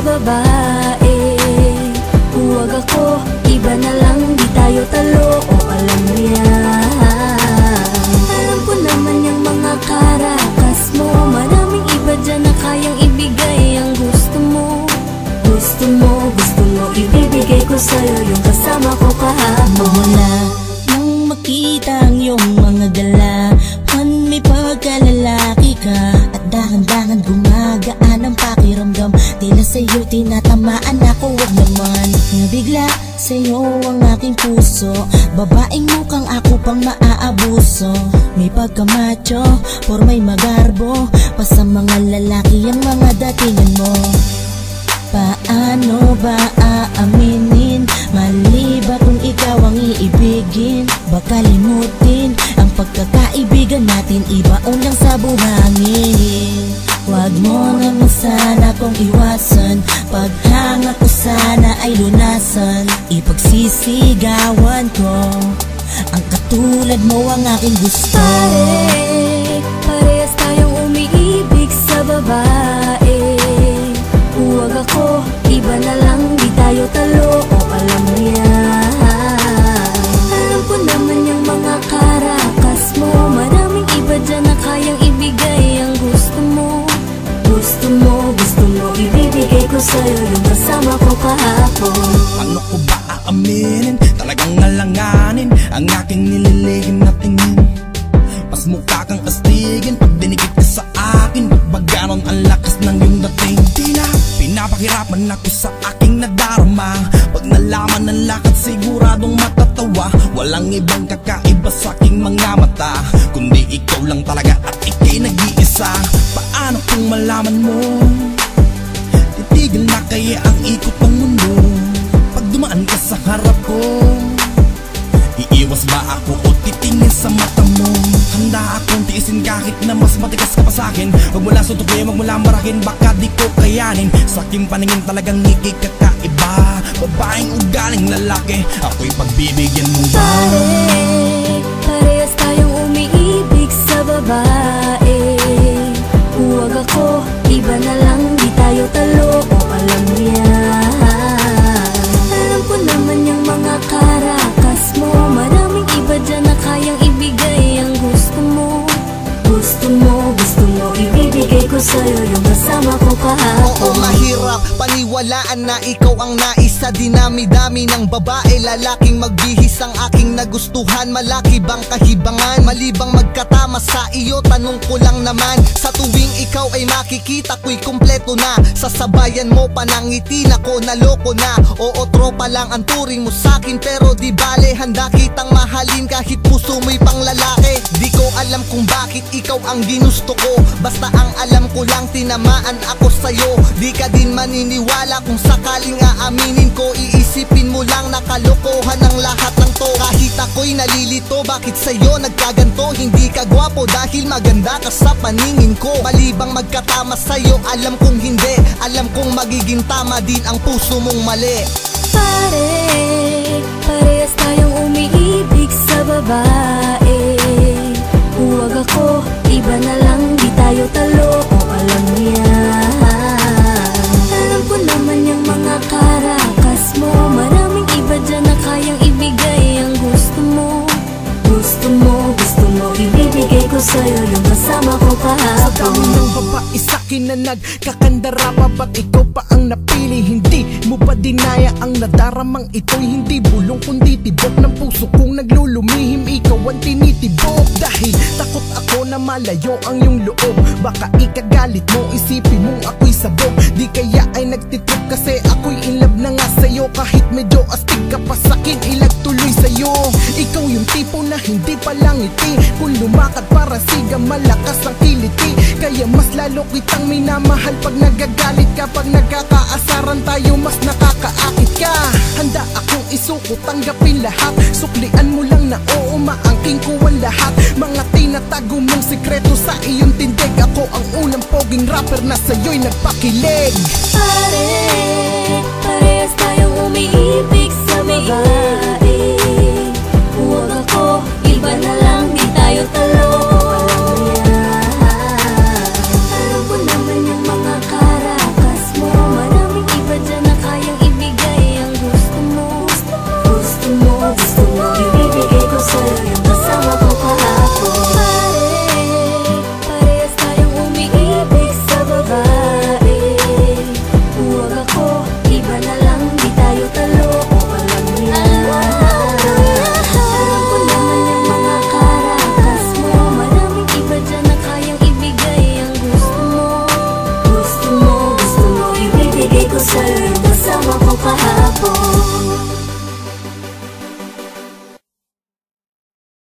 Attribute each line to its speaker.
Speaker 1: babae. Huwag ako, iba na lang, di tayo talo. O alam mo yan. Alam ko naman yung mga karakas mo. Maraming iba dyan na kayang ibigay ang gusto mo. Gusto mo, ibibigay ko sa'yo yung kasama ko kahapon.
Speaker 2: Wala nang makita ang iyong mga galawan, may pagkalalaki ka. At dahan-dahan gumagaan ang pakiramdam, tila sa'yo tinatamaan ako. Wag naman nabigla sa'yo ang aking puso, babaeng mukhang ako pang maaabuso. May pagkamacho, forma'y magarbo, pa sa mga lalaki ang mga datingan mo. Paano ba aaminin? Mali ba kung ikaw ang iibigin? Baka limutin ang pagkakaibigan natin, ibaon lang sa buhangin. Huwag mo naman sana kong iwasan, paghanga ko sana ay lunasan. Ipagsisigawan ko ang katulad mo ang aking gusto.
Speaker 1: Parehas tayong umiibig sa babae. Huwag ako, iba na lang, di tayo talo. O alam mo yan. Alam ko naman yung mga karakas mo. Maraming iba dyan na kayang ibigay ang gusto mo. Gusto mo, ibibigay ko sa'yo yung kasama ko kahapon.
Speaker 3: Ano ko ba aaminin? Talagang alanganin ang aking nililihim na tingin. Mas mukha kang astigin pag dinikit ka sa akin. Ba't ganon ang lakas ng iyong dating? Di na pinapahirapan ako sa aking nadarama. Pag nalaman ng lakad siguradong matatawa. Walang ibang kakaiba sa aking mga mata, kundi ikaw lang talaga at ika'y nag-iisa. Paano kung malaman mo? Titigil na kaya ang ikot ng mundo pag dumaan ka sa harap ko? Iiwas ba ako o titingin sa mata mo? Handa akong tiisin kahit na mas matigas ka pa sa'kin. Huwag mo lang sutukin, huwag mo lang marahin, baka di ko kayanin. Sa aking paningin talagang ikikakaiba, babaeng ugaling lalaki, ako'y pagbibigyan mo ba?
Speaker 1: Parehas tayong umiibig sa babae. Huwag ako, iba na lang, di tayo talo. O alam mo yan. Alam ko naman yung mga karakas mo. Maraming iba dyan na kayang ibigay ang gusto mo. Gusto mo, ibibigay ko sa'yo yung kasama ko kahapon.
Speaker 4: Oo, mahirap paniwalaan na ikaw ang naisa dinami-dami ng babae, lalaking magbihis ang aking nagustuhan. Malaki bang kahibangan? Mali bang magkatama sa iyo? Tanong ko lang naman. Sa tuwing ikaw ay makikita ko'y kumpleto na. Sasabayan mo pa ng ngiti na ko, naloko na. Oo, tropa lang ang turing mo sa'kin, pero di bale, handa kitang mahalin kahit puso mo'y pang lalaki. Di ko alam kung bakit ikaw ang ginusto ko, basta ang alam ko lang tinamaan ako sa'yo. Di ka din maniniwala kung sakaling aaminin ko. Iisipin mo lang nakalokohan ang lahat ng to. Kahit ako'y nalilito, bakit sa'yo nagkaganto? Hindi ka gwapo dahil maganda ka sa paningin ko. Mali bang magkatama sa'yo? Alam kong hindi. Alam kong magiging tama din ang puso mong mali.
Speaker 1: Parehas tayong umiibig sa babae. Huwag ako, iba na lang, di tayo talo. O alam mo yan. Alam ko naman yung mga karakas mo. Maraming iba dyan na kayang ibigay ang gusto mo. Gusto mo, ibibigay ko sa'yo yung kasama ko kahapon.
Speaker 3: Sa dami ng babae sa'kin na nagkakandara pa, ba't ikaw pa ang napili? Hindi mo pa dinaya ang nadaramang ito'y hindi bulong kundi tibok ng puso kong naglulumihim. Ikaw ang tinitibok dahil takot ako na malayo ang iyong loob. Baka ikagalit mo, isipin mong ako'y sabog. Di kaya ay nagtitrip kasi ako'y in love na nga sa'yo. Kahit medyo astig ka pa sa'kin, ilag tuloy sa'yo. Ikaw yung tipo na hindi palangiti, kung lumakad para siga malakas ang kiliti. Kaya mas lalo kitang minamahal pag nagagalit ka. Pag nagkakaasaran tayo mas nakakaakit ka. Handa akong isuko, tanggapin lahat. Suklian mo lang na oo, maangking ko ang lahat. Mga tinatago mong sikreto sa iyong tindig. Ako ang unang poging rapper na sa'yo'y nagpakilig.
Speaker 1: Parehas tayong umiibig sa babae. Huwag ako, iba na lang, di tayo talo. Alam ko naman yung mga karakas mo. Maraming closer, kasama ko kahapon.